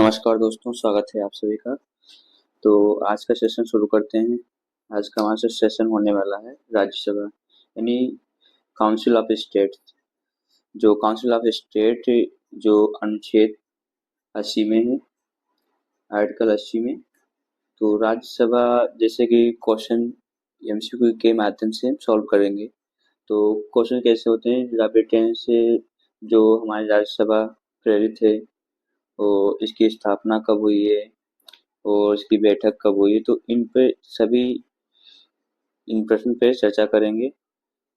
नमस्कार दोस्तों, स्वागत है आप सभी का। तो आज का सेशन शुरू करते हैं। आज का हमारा सेशन होने वाला है राज्यसभा यानी काउंसिल ऑफ स्टेट। जो काउंसिल ऑफ स्टेट जो अनुच्छेद 80 में है, आर्टिकल 80 में। तो राज्यसभा जैसे कि क्वेश्चन एमसीक्यू के माध्यम से हम सॉल्व करेंगे। तो क्वेश्चन कैसे होते हैं, ब्रिटेन से जो हमारी राज्यसभा प्रेरित है और इसकी स्थापना कब हुई है और इसकी बैठक कब हुई, तो इन प्रश्न पे चर्चा करेंगे।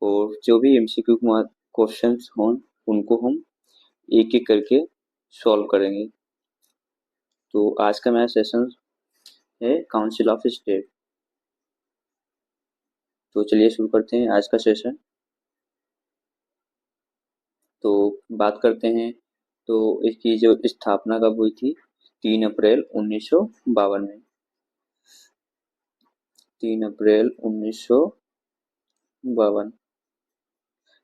और जो भी एमसीक्यू क्वेश्चंस हों उनको हम एक एक करके सॉल्व करेंगे। तो आज का मेरा सेशन है काउंसिल ऑफ स्टेट। तो चलिए शुरू करते हैं आज का सेशन। तो बात करते हैं, तो इसकी जो स्थापना कब हुई थी, 3 अप्रैल 1952 में। 3 अप्रैल 1952।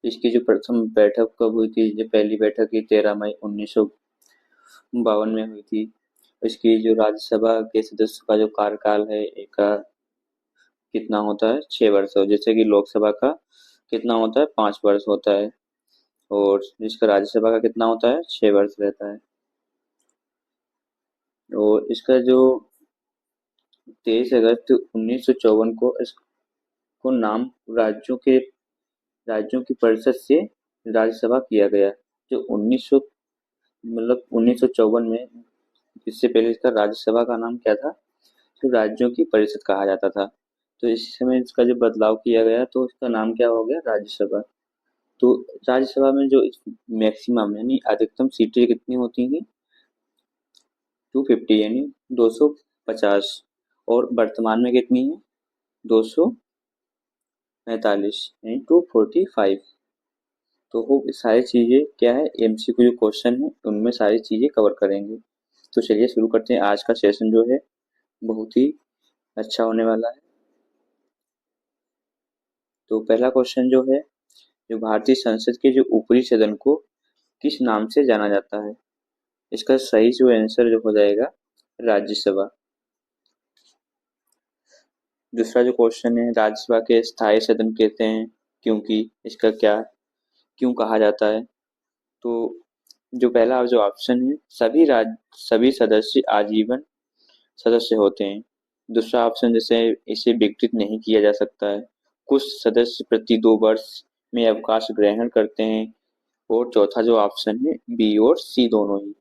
इसकी जो प्रथम बैठक कब हुई थी, जो पहली बैठक की 13 मई 1952 में हुई थी। इसकी जो राज्यसभा के सदस्य का जो कार्यकाल है एक कितना होता है, 6 वर्ष। जैसे कि लोकसभा का कितना होता है, 5 वर्ष होता है, और इसका राज्यसभा का कितना होता है, 6 वर्ष रहता है। और इसका जो 23 अगस्त 1954 को इसको नाम राज्यों की परिषद से राज्यसभा किया गया। जो 1954 में, इससे पहले इसका राज्यसभा का नाम क्या था, तो राज्यों की परिषद कहा जाता था। तो इस समय इसका जो बदलाव किया गया तो इसका नाम क्या हो गया, राज्यसभा। तो राज्यसभा में जो मैक्सिमम यानी अधिकतम सीटें कितनी होती हैं, 250 यानी 250। और वर्तमान में कितनी है, 245 यानी 245। तो वो सारी चीजें क्या है, एमसीक्यू जो क्वेश्चन है उनमें सारी चीजें कवर करेंगे। तो चलिए शुरू करते हैं। आज का सेशन जो है बहुत ही अच्छा होने वाला है। तो पहला क्वेश्चन जो है, जो भारतीय संसद के जो ऊपरी सदन को किस नाम से जाना जाता है। इसका सही जो आंसर जो हो जाएगा, राज्यसभा। दूसरा जो क्वेश्चन है, राज्यसभा के स्थायी सदन कहते हैं क्योंकि, इसका क्यों कहा जाता है। तो जो पहला जो ऑप्शन है, सभी सदस्य आजीवन सदस्य होते हैं। दूसरा ऑप्शन, जैसे इसे विघटित नहीं किया जा सकता है, कुछ सदस्य प्रति 2 वर्ष में अवकाश ग्रहण करते हैं। और चौथा जो ऑप्शन है, बी और सी दोनों ही।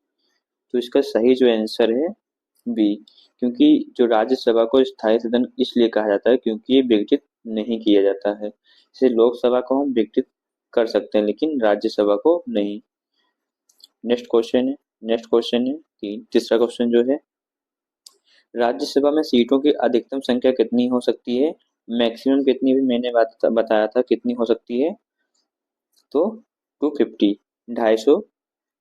तो इसका सही जो आंसर है बी, क्योंकि जो राज्यसभा को स्थायी सदन इसलिए कहा जाता है क्योंकि ये विघटित नहीं किया जाता है। जैसे लोकसभा को हम विघटित कर सकते हैं लेकिन राज्यसभा को नहीं। नेक्स्ट क्वेश्चन है तीसरा क्वेश्चन जो है, राज्यसभा में सीटों की अधिकतम संख्या कितनी हो सकती है। मैक्सिमम कितनी भी मैंने बताया था कितनी हो सकती है, तो 250, 250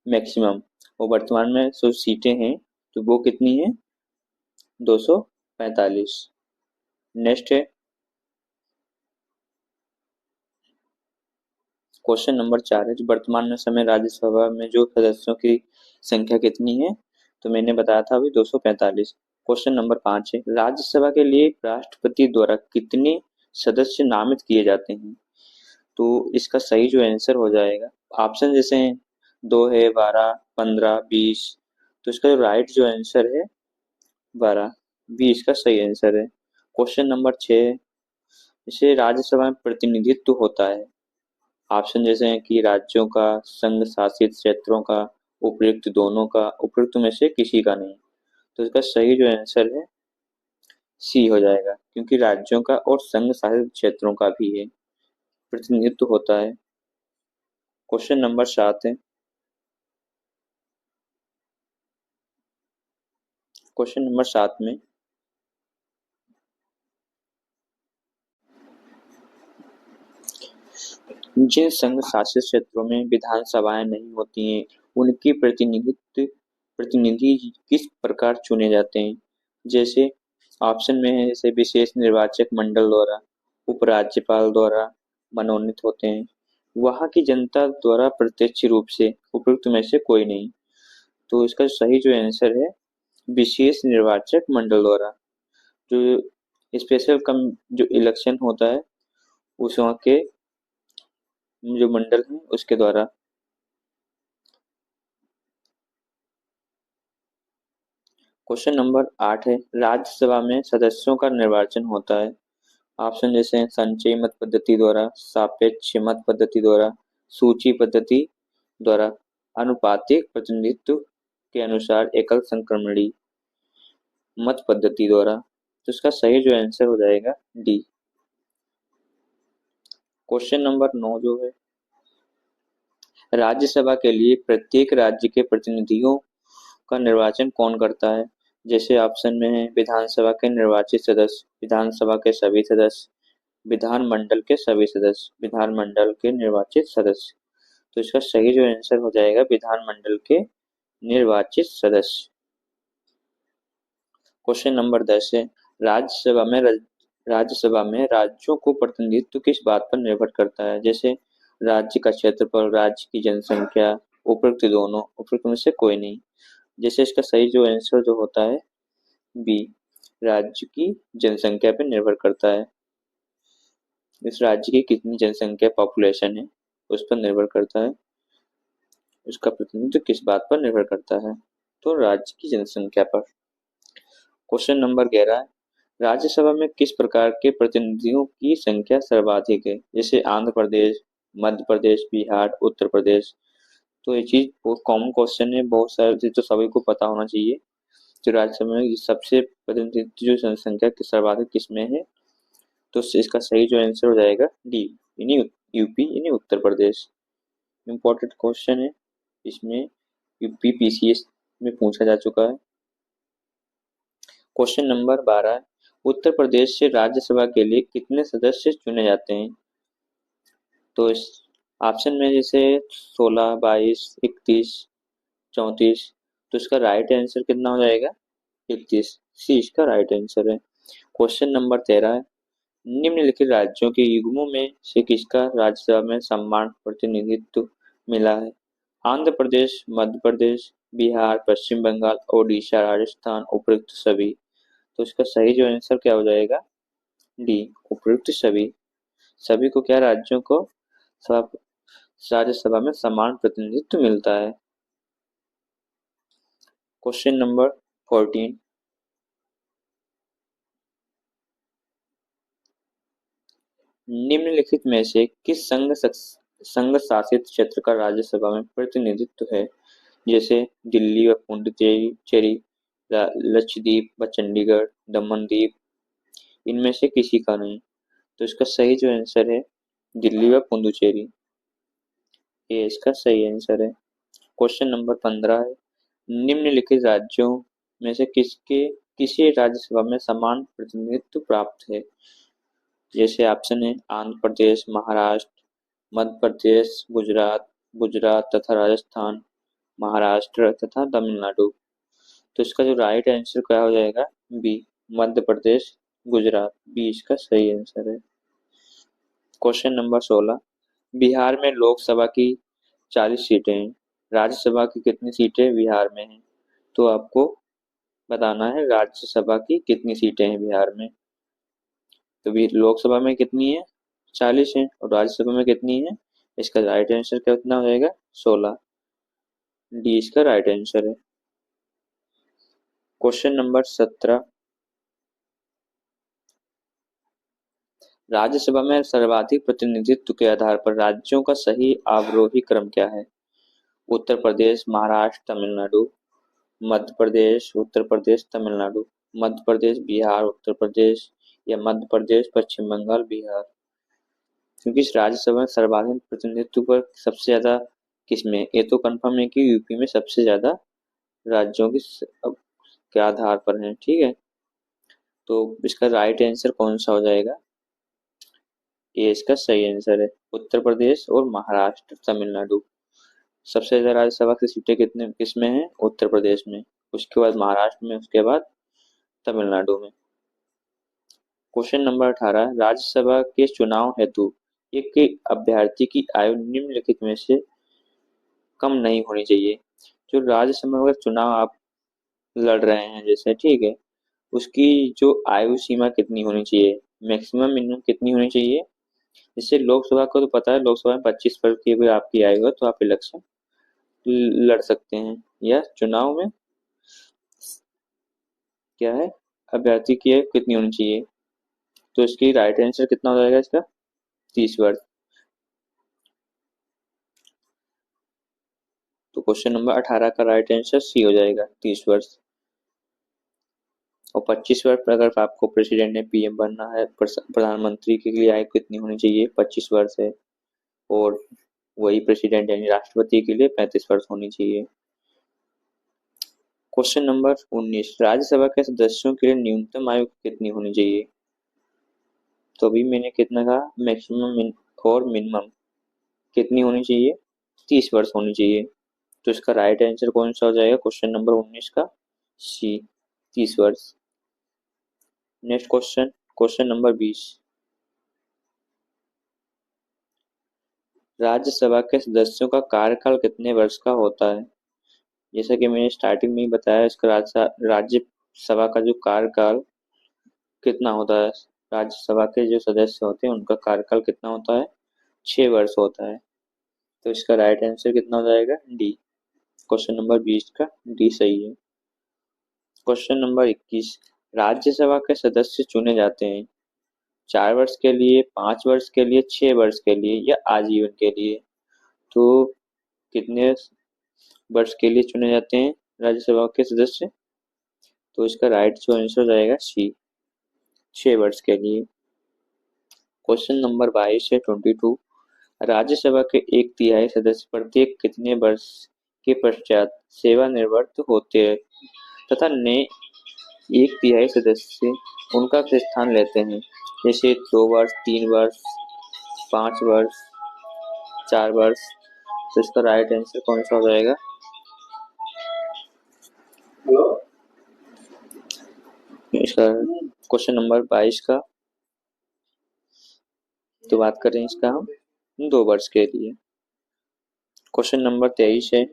मैक्सिमम। और वर्तमान में जो सीटें हैं तो वो कितनी है, 245। नेक्स्ट है क्वेश्चन नंबर 4 है, जो वर्तमान में समय राज्यसभा में जो सदस्यों की संख्या कितनी है, तो मैंने बताया था अभी 245। क्वेश्चन नंबर 5 है, राज्यसभा के लिए राष्ट्रपति द्वारा कितने सदस्य नामित किए जाते हैं। तो इसका सही जो आंसर हो जाएगा, ऑप्शन जैसे हैं 2 है, 12, 15, 20। तो इसका जो राइट जो आंसर है 12, बी इसका सही आंसर है। क्वेश्चन नंबर 6, इसे राज्यसभा में प्रतिनिधित्व होता है। ऑप्शन जैसे हैं कि राज्यों का, संघ शासित क्षेत्रों का, उपयुक्त दोनों का, उपयुक्त में से किसी का नहीं। तो इसका सही जो आंसर है सी हो जाएगा, क्योंकि राज्यों का और संघ शासित क्षेत्रों का भी है प्रतिनिधित्व होता है। क्वेश्चन नंबर 7 है, क्वेश्चन नंबर 7 में जिन संघ शासित क्षेत्रों में विधानसभाएं नहीं होती हैं उनके प्रतिनिधि किस प्रकार चुने जाते हैं। जैसे ऑप्शन में है, जैसे विशेष निर्वाचक मंडल द्वारा, उपराज्यपाल द्वारा मनोनीत होते हैं, वहां की जनता द्वारा प्रत्यक्ष रूप से, उपयुक्त में से कोई नहीं। तो इसका सही जो आंसर है विशेष निर्वाचक मंडल द्वारा। जो स्पेशल कम जो इलेक्शन होता है उस वहाँ के जो मंडल है उसके द्वारा। क्वेश्चन नंबर 8 है, राज्यसभा में सदस्यों का निर्वाचन होता है। ऑप्शन जैसे हैं संचयी मत पद्धति द्वारा, सापेक्ष मत पद्धति द्वारा, सूची पद्धति द्वारा, अनुपातिक प्रतिनिधित्व के अनुसार एकल संक्रमणी मत पद्धति द्वारा। तो इसका सही जो आंसर हो जाएगा डी। क्वेश्चन नंबर 9 जो है, राज्यसभा के लिए प्रत्येक राज्य के प्रतिनिधियों का निर्वाचन कौन करता है? जैसे ऑप्शन में है विधानसभा के निर्वाचित सदस्य, विधानसभा के सभी सदस्य, विधानमंडल के सभी सदस्य, विधानमंडल के निर्वाचित सदस्य। तो इसका सही जो आंसर हो जाएगा विधानमंडल के निर्वाचित सदस्य। क्वेश्चन नंबर 10 है, राज्यसभा में राज्यों को प्रतिनिधित्व किस बात पर निर्भर करता है? जैसे राज्य का क्षेत्रफल, राज्य की जनसंख्या, उपरोक्त दोनों, उपरोक्त में से कोई नहीं। जैसे इसका सही जो आंसर जो होता है बी, राज्य की जनसंख्या पर निर्भर करता है। इस राज्य की कितनी जनसंख्या पॉपुलेशन है उस पर निर्भर करता है। उसका प्रतिनिधित्व किस बात पर निर्भर करता है? तो राज्य की जनसंख्या पर। क्वेश्चन नंबर 11 है, राज्यसभा में किस प्रकार के प्रतिनिधियों की संख्या सर्वाधिक है? जैसे आंध्र प्रदेश, मध्य प्रदेश, बिहार, उत्तर प्रदेश। तो ये चीज बहुत कॉमन क्वेश्चन है, बहुत सारे तो सभी को पता होना चाहिए। जो राज्यसभा में सबसे प्रतिनिधित्व जो जनसंख्या की सर्वाधिक किसमें है? तो इसका सही जो आंसर हो जाएगा डी, यानी यूपी यानी उत्तर प्रदेश। इम्पोर्टेंट क्वेश्चन है, इसमें यूपी पीसीएस में पूछा जा चुका है। क्वेश्चन नंबर 12, उत्तर प्रदेश से राज्यसभा के लिए कितने सदस्य चुने जाते हैं? तो इस ऑप्शन में जैसे 16, 22, 31, 34। तो इसका राइट आंसर कितना हो जाएगा? 31। सी इसका राइट आंसर है। क्वेश्चन नंबर 13 है, निम्नलिखित राज्यों के युग्मों में से किसका राज्यसभा में समान प्रतिनिधित्व मिला है? आंध्र प्रदेश, मध्य प्रदेश, बिहार, पश्चिम बंगाल, ओडिशा, राजस्थान, उपयुक्त सभी। तो इसका सही जो आंसर क्या हो जाएगा? डी, उपयुक्त सभी। सभी को क्या राज्यों को राज्यसभा में समान प्रतिनिधित्व मिलता है। क्वेश्चन नंबर 14, निम्नलिखित में से किस संघ शासित क्षेत्र का राज्यसभा में प्रतिनिधित्व है? जैसे दिल्ली व पुडुचेरी, लक्षद्वीप व चंडीगढ़, दमन द्वीप। इनमें से किसी का नहीं। तो इसका सही जो आंसर है दिल्ली व पुडुचेरी, ये इसका सही आंसर है। क्वेश्चन नंबर 15 है, निम्नलिखित राज्यों में से किसी राज्यसभा में समान प्रतिनिधित्व प्राप्त है? जैसे ऑप्शन है आंध्र प्रदेश, महाराष्ट्र, मध्य प्रदेश, गुजरात तथा राजस्थान, महाराष्ट्र तथा तमिलनाडु। तो इसका जो राइट आंसर क्या हो जाएगा? बी, मध्य प्रदेश, गुजरात। बी इसका सही आंसर है। क्वेश्चन नंबर 16, बिहार में लोकसभा की 40 सीटें हैं, राज्यसभा की कितनी सीटें बिहार में हैं? तो आपको बताना है राज्यसभा की कितनी सीटें हैं बिहार में। तो भी लोकसभा में कितनी है? 40 है। और राज्यसभा में कितनी है? इसका राइट आंसर कितना हो जाएगा? 16। डी इसका राइट आंसर है। क्वेश्चन नंबर 17, राज्यसभा में सर्वाधिक प्रतिनिधित्व के आधार पर राज्यों का सही अवरोही क्रम क्या है? उत्तर प्रदेश, महाराष्ट्र, तमिलनाडु, मध्य प्रदेश, उत्तर प्रदेश, तमिलनाडु, मध्य प्रदेश, बिहार, उत्तर प्रदेश, या मध्य प्रदेश, पश्चिम बंगाल, बिहार। क्योंकि इस राज्यसभा में सर्वाधिक प्रतिनिधित्व पर सबसे ज्यादा किसमें? ये तो कंफर्म है कि यूपी में सबसे ज्यादा राज्यों के आधार पर है। ठीक है, तो इसका राइट आंसर कौन सा हो जाएगा? ये इसका सही आंसर है। उत्तर प्रदेश और महाराष्ट्र, तमिलनाडु। सबसे ज्यादा राज्यसभा की सीटें कितने किसमें है? उत्तर प्रदेश में, उसके बाद महाराष्ट्र में, उसके बाद तमिलनाडु में। क्वेश्चन नंबर 18, राज्यसभा के चुनाव हेतु एक अभ्यर्थी की आयु निम्नलिखित में से कम नहीं होनी चाहिए। जो राज्यसभा का चुनाव आप लड़ रहे हैं जैसे, ठीक है, उसकी जो आयु सीमा कितनी होनी चाहिए, मैक्सिमम मिनिमम कितनी होनी चाहिए। इससे लोकसभा को तो पता है, लोकसभा में 25 वर्ष की भी आपकी आयु है तो आप इलेक्शन लड़ सकते हैं, या चुनाव में क्या है, अभ्यर्थी की आयु कितनी होनी चाहिए। तो इसकी राइट आंसर कितना हो जाएगा इसका, 30 वर्ष। तो क्वेश्चन नंबर 18 का राइट आंसर सी हो जाएगा, 30 वर्ष। और 25 वर्ष पर अगर आपको प्रेसिडेंट ने पीएम बनना है, प्रधानमंत्री के लिए आयु कितनी होनी चाहिए, 25 वर्ष है। और वही प्रेसिडेंट यानी राष्ट्रपति के लिए 35 वर्ष होनी चाहिए। क्वेश्चन नंबर 19, राज्यसभा के सदस्यों के लिए न्यूनतम आयु कितनी होनी चाहिए। तो अभी मैंने कितना कहा, मैक्सिमम और मिनिमम कितनी होनी चाहिए, 30 वर्ष होनी चाहिए। तो इसका राइट आंसर कौन सा हो जाएगा क्वेश्चन नंबर 19 का, सी, 30 वर्ष। Next question, question number 20, Rajya Sabha के सदस्यों का कार्यकाल कितने वर्ष का होता है। जैसा कि मैंने स्टार्टिंग में ही बताया, इसका राज्यसभा का जो कार्यकाल कितना होता है, राज्यसभा के जो सदस्य होते हैं उनका कार्यकाल कितना होता है, 6 वर्ष होता है। तो इसका राइट आंसर कितना हो जाएगा, डी। क्वेश्चन नंबर 20 का डी सही है। क्वेश्चन नंबर 21, राज्यसभा के सदस्य चुने जाते हैं 4 वर्ष के लिए, 5 वर्ष के लिए, 6 वर्ष के लिए या आजीवन के लिए। तो कितने वर्ष के लिए चुने जाते हैं राज्यसभा के सदस्य। तो इसका राइट जो आंसर हो जाएगा सी, 6 वर्ष के लिए। क्वेश्चन नंबर 22 है 22, राज्यसभा के 1/3 सदस्य प्रत्येक कितने वर्ष के पश्चात सेवानिवृत्त होते हैं तथा नए 1/3 सदस्य उनका स्थान लेते हैं। जैसे 2 वर्ष, 3 वर्ष, 5 वर्ष, 4 वर्ष। तो इसका राइट आंसर कौन सा हो जाएगा, इसका क्वेश्चन नंबर 22 का तो बात करें इसका हम 2 वर्ष के लिए। क्वेश्चन नंबर 23 है,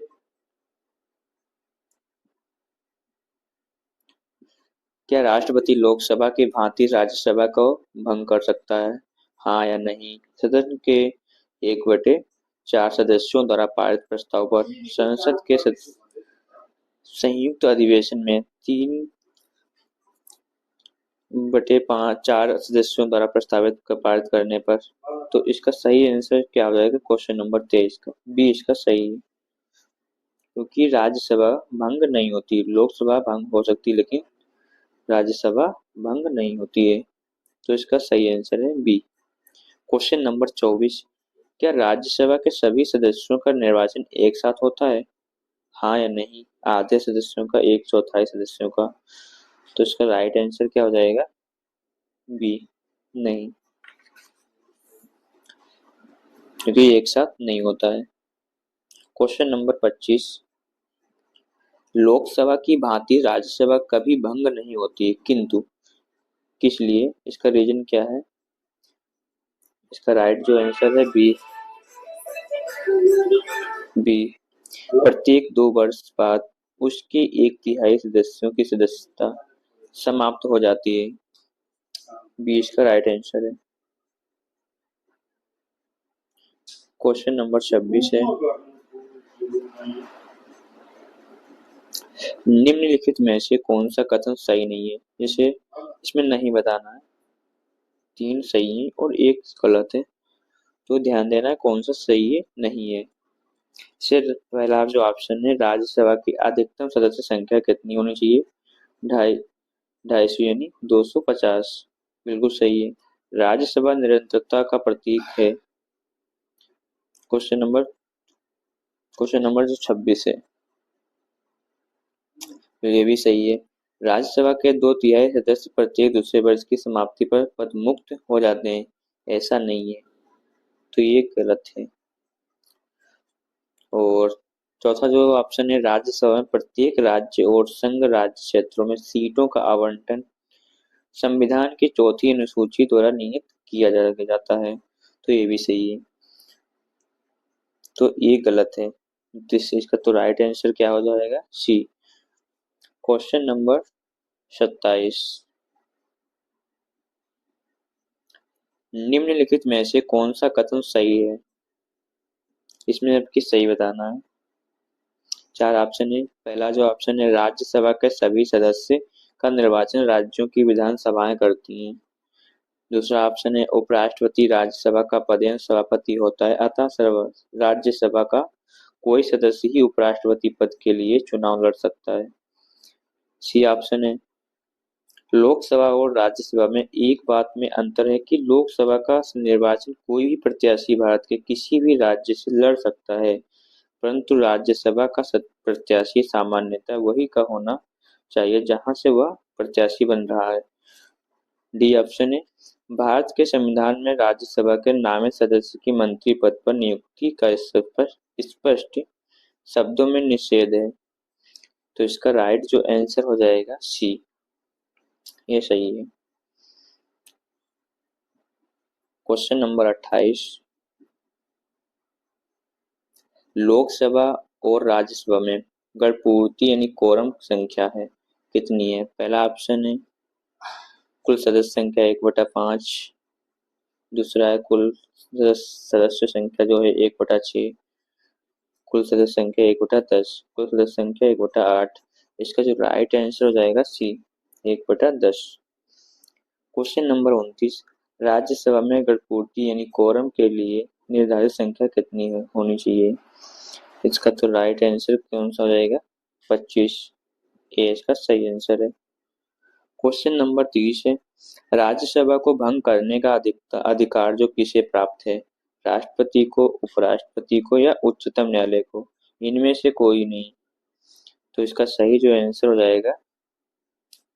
क्या राष्ट्रपति लोकसभा की भांति राज्यसभा को भंग कर सकता है, हाँ या नहीं। सदन के 1/4 सदस्यों द्वारा पारित प्रस्ताव पर संसद के संयुक्त अधिवेशन में 3/4 सदस्यों द्वारा प्रस्तावित पारित करने पर। तो इसका सही आंसर क्या हो जाएगा क्वेश्चन नंबर 23 का, बी इसका सही है। क्योंकि राज्यसभा भंग नहीं होती, लोकसभा भंग हो सकती लेकिन राज्यसभा भंग नहीं होती है। तो इसका सही आंसर है बी। क्वेश्चन नंबर 24, क्या राज्यसभा के सभी सदस्यों का निर्वाचन एक साथ होता है, हाँ या नहीं। आधे सदस्यों का, 1/4 सदस्यों का। तो इसका राइट आंसर क्या हो जाएगा, बी, नहीं, क्योंकि एक साथ नहीं होता है। क्वेश्चन नंबर 25, लोकसभा की भांति राज्यसभा कभी भंग नहीं होती है किंतु किस लिए, इसका रीजन क्या है। इसका राइट जो आंसर है बी, बी, प्रत्येक 2 वर्ष बाद उसके 1/3 सदस्यों की सदस्यता समाप्त हो जाती है। बी इसका राइट आंसर है। क्वेश्चन नंबर 26 है, निम्नलिखित में से कौन सा कथन सही नहीं है। जैसे इसमें नहीं बताना है, 3 सही है और 1 गलत है। तो ध्यान देना है कौन सा सही है नहीं है। सिर्फ पहला जो ऑप्शन है, राज्यसभा की अधिकतम सदस्य संख्या कितनी होनी चाहिए, 250 यानी 250, बिल्कुल सही है। राज्यसभा निरंतरता का प्रतीक है। क्वेश्चन नंबर जो 26 है, तो ये भी सही है। राज्यसभा के 2/3 सदस्य प्रत्येक दूसरे वर्ष की समाप्ति पर पद मुक्त हो जाते हैं, ऐसा नहीं है। तो ये गलत है। और चौथा जो ऑप्शन है, राज्यसभा में प्रत्येक राज्य और संघ राज्य क्षेत्रों में सीटों का आवंटन संविधान की 4वीं अनुसूची द्वारा नियत किया जाता है। तो ये भी सही है। तो ये गलत है। तो इसका तो राइट आंसर क्या हो जाएगा, सी। क्वेश्चन नंबर 27, निम्नलिखित में से कौन सा कथन सही है? इसमें आपकी सही बताना है। 4 ऑप्शन है। पहला जो ऑप्शन है, राज्यसभा के सभी सदस्य का निर्वाचन राज्यों की विधानसभाएं करती हैं। दूसरा ऑप्शन है, उपराष्ट्रपति राज्यसभा का पदेन सभापति होता है, अतः राज्यसभा का कोई सदस्य ही उपराष्ट्रपति पद के लिए चुनाव लड़ सकता है। सी ऑप्शन है, लोकसभा और राज्यसभा में एक बात में अंतर है कि लोकसभा का निर्वाचन कोई भी प्रत्याशी भारत के किसी भी राज्य से लड़ सकता है, परंतु राज्यसभा का प्रत्याशी सामान्यतः वही का होना चाहिए जहां से वह प्रत्याशी बन रहा है। डी ऑप्शन है, भारत के संविधान में राज्यसभा के नामित सदस्य की मंत्री पद पर नियुक्ति का स्पष्ट शब्दों में निषेध है। तो इसका राइट जो आंसर हो जाएगा सी, ये सही है। क्वेश्चन नंबर 28, लोकसभा और राज्यसभा में गणपूर्ति यानी कोरम संख्या है कितनी है? पहला ऑप्शन है, कुल सदस्य संख्या 1/5। दूसरा है, कुल सदस्य संख्या जो है 1/6। कुल सदस्य संख्या 1/10। कुल सदस्य संख्या 1/8। इसका जो राइट आंसर हो जाएगा सी, 1/10। क्वेश्चन नंबर 29, राज्यसभा में गणपूर्ति यानी कोरम के लिए निर्धारित संख्या कितनी होनी चाहिए? इसका तो राइट आंसर कौन सा हो जाएगा? 25। ए इसका सही आंसर है। क्वेश्चन नंबर 30 है, राज्यसभा को भंग करने का अधिकार जो किसे प्राप्त है? राष्ट्रपति को, उपराष्ट्रपति को या उच्चतम न्यायालय को? इनमें से कोई नहीं। तो इसका सही जो आंसर हो जाएगा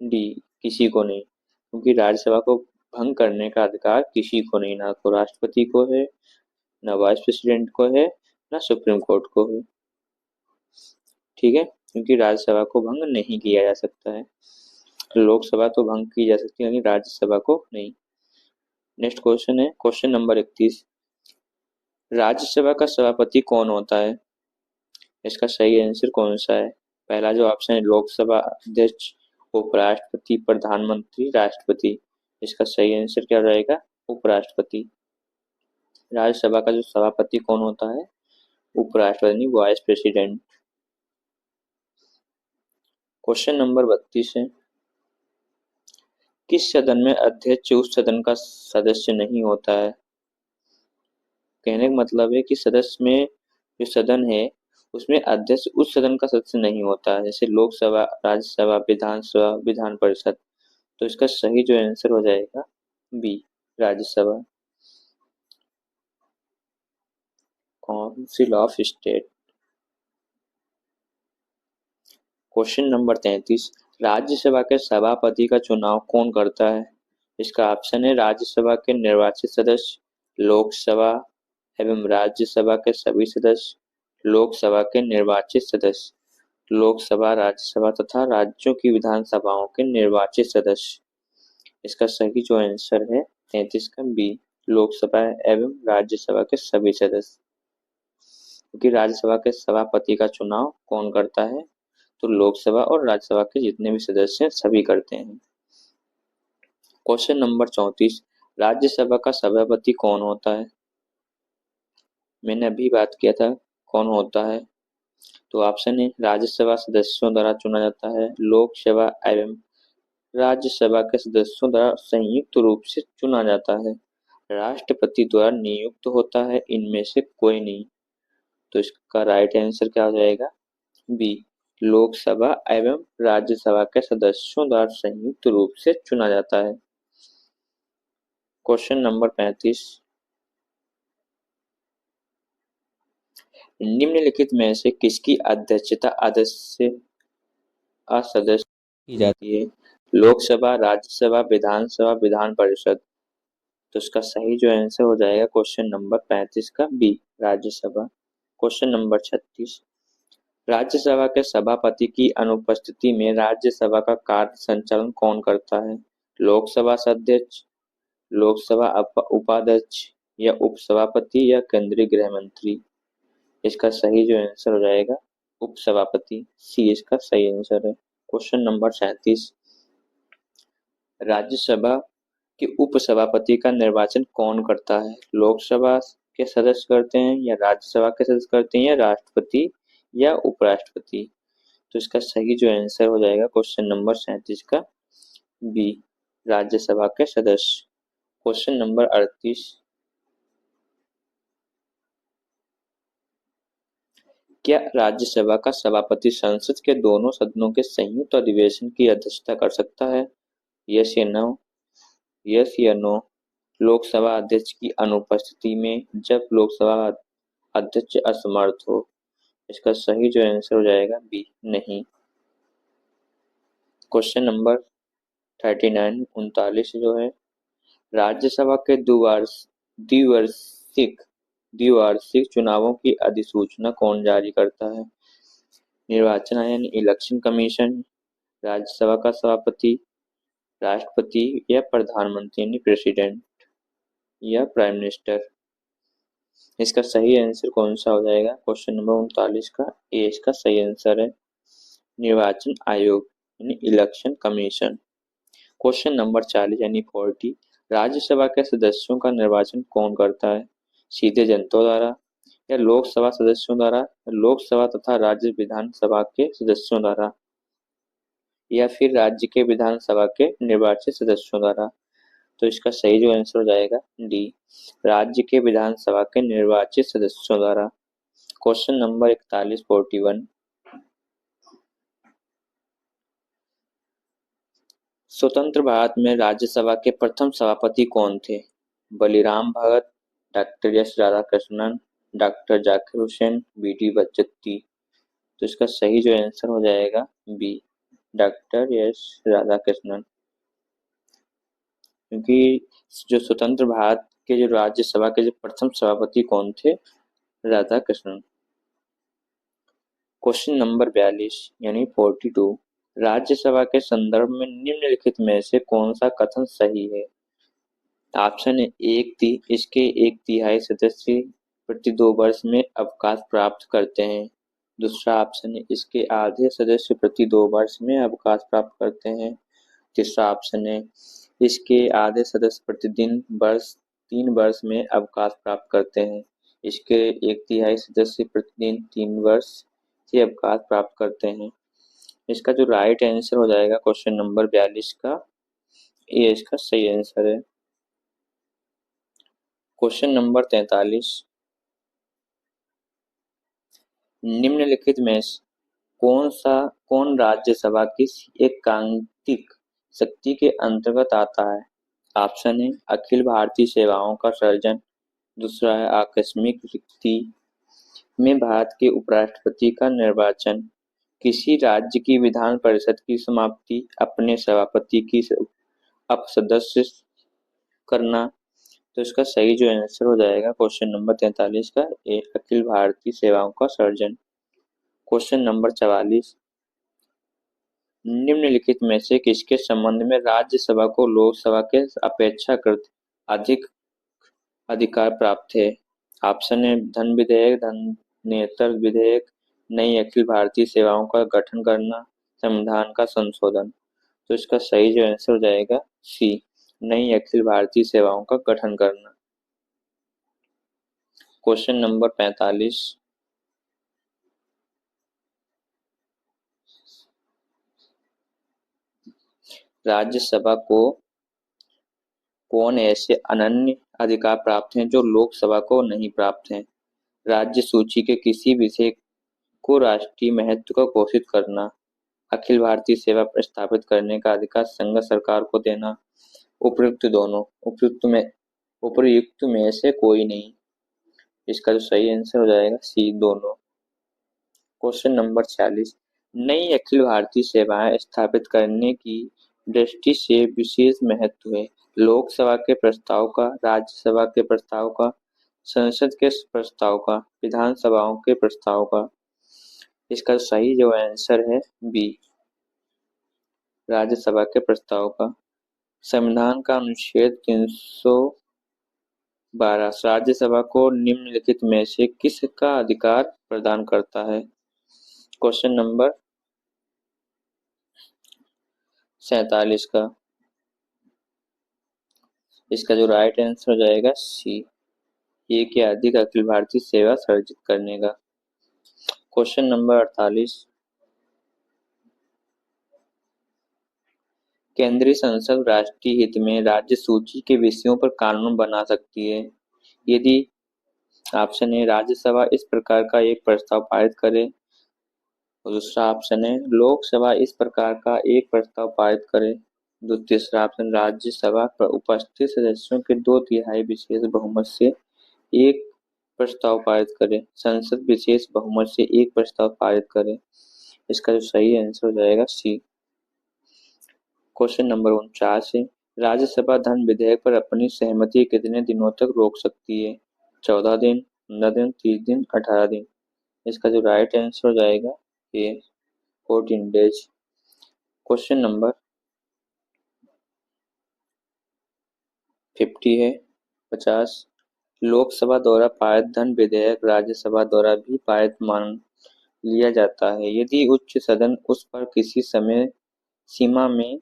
डी, किसी को नहीं, क्योंकि राज्यसभा को भंग करने का अधिकार किसी को नहीं, ना तो राष्ट्रपति को है, ना वाइस प्रेसिडेंट को है, ना सुप्रीम कोर्ट को है। ठीक है, क्योंकि राज्यसभा को भंग नहीं किया जा सकता है। लोकसभा तो भंग की जा सकती है लेकिन राज्यसभा को नहीं। नेक्स्ट क्वेश्चन है, क्वेश्चन नंबर 31, राज्यसभा का सभापति कौन होता है? इसका सही आंसर कौन सा है? पहला जो ऑप्शन है, लोकसभा अध्यक्ष, उपराष्ट्रपति, प्रधानमंत्री, राष्ट्रपति। इसका सही आंसर क्या रहेगा? उपराष्ट्रपति। राज्यसभा का जो सभापति कौन होता है? उपराष्ट्रपति, वाइस प्रेसिडेंट। क्वेश्चन नंबर 32 है, किस सदन में अध्यक्ष उस सदन का सदस्य नहीं होता है? कहने का मतलब है कि सदस्य में जो सदन है उसमें अध्यक्ष उस सदन का सदस्य नहीं होता है, जैसे लोकसभा, राज्यसभा, विधानसभा, विधान परिषद। तो इसका सही जो आंसर हो जाएगा B, Rajya Sabha, council of state. Question number 33, Rajya Sabha के सभापति का चुनाव कौन करता है? इसका ऑप्शन है, राज्यसभा के निर्वाचित सदस्य, लोकसभा एवं राज्यसभा के सभी सदस्य, लोकसभा के निर्वाचित सदस्य, लोकसभा, राज्यसभा तथा राज्यों की विधानसभाओं के निर्वाचित सदस्य। इसका सही जो आंसर है 33 का बी, लोकसभा एवं राज्यसभा के सभी सदस्य। क्योंकि राज्यसभा के सभापति का चुनाव कौन करता है? तो लोकसभा और राज्यसभा के जितने भी सदस्य हैं सभी करते हैं। क्वेश्चन नंबर 34, राज्यसभा का सभापति कौन होता है? मैंने अभी बात किया था कौन होता है। तो ऑप्शन है, राज्यसभा सदस्यों द्वारा चुना जाता है, लोकसभा एवं राज्यसभा के सदस्यों द्वारा संयुक्त रूप से चुना जाता है, राष्ट्रपति द्वारा नियुक्त होता है, इनमें से कोई नहीं। तो इसका राइट आंसर क्या हो जाएगा? बी, लोकसभा एवं राज्यसभा के सदस्यों द्वारा संयुक्त रूप से चुना जाता है। क्वेश्चन नंबर 35, निम्नलिखित में से किसकी अध्यक्षता सदस्य की जाती है? लोकसभा, राज्यसभा, विधानसभा, विधान परिषद। तो इसका सही जो आंसर हो जाएगा क्वेश्चन नंबर 35 का B, Rajya Sabha. Question number 36, Rajya Sabha के सभापति की अनुपस्थिति में राज्यसभा का कार्य संचालन कौन करता है? लोकसभा अध्यक्ष, लोकसभा उपाध्यक्ष या उपसभापति या केंद्रीय गृह मंत्री। इसका सही जो आंसर हो जाएगा उपसभापति, सी इसका सही आंसर है। क्वेश्चन नंबर 37, राज्यसभा के उपसभापति का निर्वाचन कौन करता है? लोकसभा के सदस्य करते हैं या राज्यसभा के सदस्य करते हैं या राष्ट्रपति या उपराष्ट्रपति? तो इसका सही जो आंसर हो जाएगा क्वेश्चन नंबर 37 का बी, राज्यसभा के सदस्य। क्वेश्चन नंबर 38, क्या राज्यसभा का सभापति संसद के दोनों सदनों के संयुक्त अधिवेशन की अध्यक्षता कर सकता है? यस या नो? यस या नो? लोकसभा अध्यक्ष की अनुपस्थिति में, जब लोकसभा अध्यक्ष असमर्थ हो। इसका सही जो आंसर हो जाएगा बी, नहीं। क्वेश्चन नंबर 39 जो है, राज्यसभा के द्विवार्षिक चुनावों की अधिसूचना कौन जारी करता है? निर्वाचन आयोग यानी इलेक्शन कमीशन, राज्यसभा का सभापति, राष्ट्रपति या प्रधानमंत्री यानी प्रेसिडेंट या प्राइम मिनिस्टर? इसका सही आंसर कौन सा हो जाएगा? क्वेश्चन नंबर 39 का ए इसका सही आंसर है, निर्वाचन आयोग यानी इलेक्शन कमीशन। क्वेश्चन नंबर 40 यानी 40, राज्यसभा के सदस्यों का निर्वाचन कौन करता है? सीधे जनता द्वारा या लोकसभा सदस्यों द्वारा, लोकसभा तथा राज्य विधानसभा के सदस्यों द्वारा, या फिर राज्य के विधानसभा के निर्वाचित सदस्यों द्वारा? तो इसका सही जो आंसर हो जाएगा डी, राज्य के विधानसभा के निर्वाचित सदस्यों द्वारा। क्वेश्चन नंबर 41, स्वतंत्र भारत में राज्यसभा के प्रथम सभापति कौन थे? Baliram Bhagat, doctor S Radhakrishnan, doctor Zakir Hussain, B D. बच्चत्ती? तो इसका सही जो आंसर हो जाएगा बी, डॉक्टर एस राधाकृष्णन। क्योंकि जो स्वतंत्र भारत के जो राज्यसभा के जो प्रथम सभापति कौन थे? राधाकृष्णन। क्वेश्चन नंबर 42 यानी 42, राज्यसभा के संदर्भ में निम्नलिखित में से कौन सा कथन सही है? ऑप्शन है इसके 1/3 सदस्य प्रति 2 वर्ष में अवकाश प्राप्त करते हैं। दूसरा ऑप्शन है इसके आधे सदस्य प्रति 2 वर्ष में अवकाश प्राप्त करते हैं। तीसरा ऑप्शन है इसके आधे सदस्य प्रतिदिन 3 वर्ष में अवकाश प्राप्त करते हैं। इसके 1/3 सदस्य प्रतिदिन 3 वर्ष से अवकाश प्राप्त करते हैं। इसका जो राइट आंसर हो जाएगा क्वेश्चन नंबर 42 का ये इसका सही आंसर है। क्वेश्चन नंबर 43, निम्नलिखित में कौन राज्यसभा की एकांकिक शक्ति के अंतर्गत आता है? ऑप्शन है अखिल भारतीय सेवाओं का सृजन, दूसरा है आकस्मिक रिक्ति में भारत के उपराष्ट्रपति का निर्वाचन, किसी राज्य की विधान परिषद की समाप्ति, अपने सभापति की अपसदस्य करना। तो इसका सही जो आंसर हो जाएगा क्वेश्चन नंबर 43 का ए, अखिल भारतीय सेवाओं का सृजन। क्वेश्चन नंबर 44, निम्नलिखित में से किसके संबंध में राज्यसभा को लोकसभा के अपेक्षाकृत अधिक अधिकार प्राप्त है? ऑप्शन है धन विधेयक, धनेतर विधेयक, नई अखिल भारतीय सेवाओं का गठन करना, संविधान का संशोधन। तो इसका सही जो आंसर हो जाएगा सी, नई अखिल भारतीय सेवाओं का गठन करना। क्वेश्चन नंबर 45, राज्यसभा को कौन ऐसे अनन्य अधिकार प्राप्त हैं जो लोकसभा को नहीं प्राप्त हैं? राज्य सूची के किसी विषय को राष्ट्रीय महत्व का घोषित करना, अखिल भारतीय सेवा प्रस्तावित करने का अधिकार संघ सरकार को देना, उपर्युक्त में से कोई नहीं। इसका जो सही आंसर हो जाएगा सी, दोनों। क्वेश्चन नंबर 46, नई अखिल भारतीय सेवाएं स्थापित करने की दृष्टि से विशेष महत्व है। लोकसभा के प्रस्ताव का, राज्यसभा के प्रस्ताव का, संसद के प्रस्ताव का, विधानसभाओं के प्रस्ताव का? इसका सही जो आंसर है बी, राज्यसभा के प्रस्ताव का। संविधान का अनुच्छेद 312 राज्यसभा को निम्नलिखित में से किसका अधिकार प्रदान करता है? क्वेश्चन नंबर 47 का। इसका जो राइट आंसर हो जाएगा सी, एक या अधिक अखिल भारतीय सेवा सर्जित करने का। क्वेश्चन नंबर 48, केंद्रीय संसद राष्ट्रीय हित में राज्य सूची के विषयों पर कानून बना सकती है यदि ऑप्शन ए राज्यसभा इस प्रकार का एक प्रस्ताव पारित करे, और दूसरा ऑप्शन है लोकसभा इस प्रकार का एक प्रस्ताव पारित करे, तीसरा ऑप्शन राज्यसभा पर उपस्थित सदस्यों के 2/3 विशेष बहुमत से एक प्रस्ताव पारित करे, संसद विशेष बहुमत से एक प्रस्ताव पारित करे। इसका जो सही आंसर हो जाएगा सी। क्वेश्चन नंबर 49 है, राज्यसभा धन विधेयक पर अपनी सहमति कितने दिनों तक रोक सकती है? 14 दिन, 15 दिन, 30 दिन, 18 दिन। इसका जो राइट आंसर हो जाएगा ए 14 डेज। क्वेश्चन नंबर 50 है 50, लोकसभा द्वारा पारित धन विधेयक राज्यसभा द्वारा भी पारित मान लिया जाता है यदि उच्च सदन उस पर किसी समय सीमा में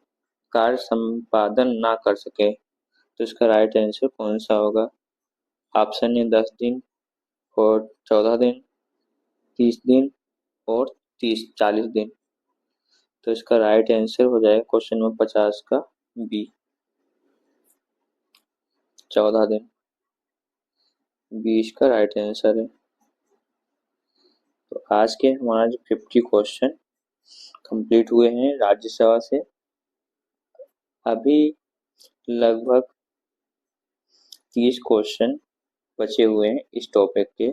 कार्य संपादन ना कर सके, तो इसका राइट आंसर कौन सा होगा? ऑप्शन ए 10 दिन और 14 दिन, 30 दिन और 40 दिन। तो इसका राइट आंसर हो जाएगा क्वेश्चन नंबर 50 का बी, 14 दिन। बी इसका राइट आंसर है। तो आज के हमारा जो 50 क्वेश्चन कंप्लीट हुए हैं राज्यसभा से। अभी लगभग 30 क्वेश्चन बचे हुए हैं इस टॉपिक के,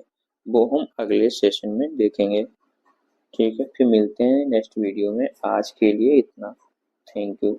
वो हम अगले सेशन में देखेंगे। ठीक है, फिर मिलते हैं नेक्स्ट वीडियो में। आज के लिए इतना। Thank you.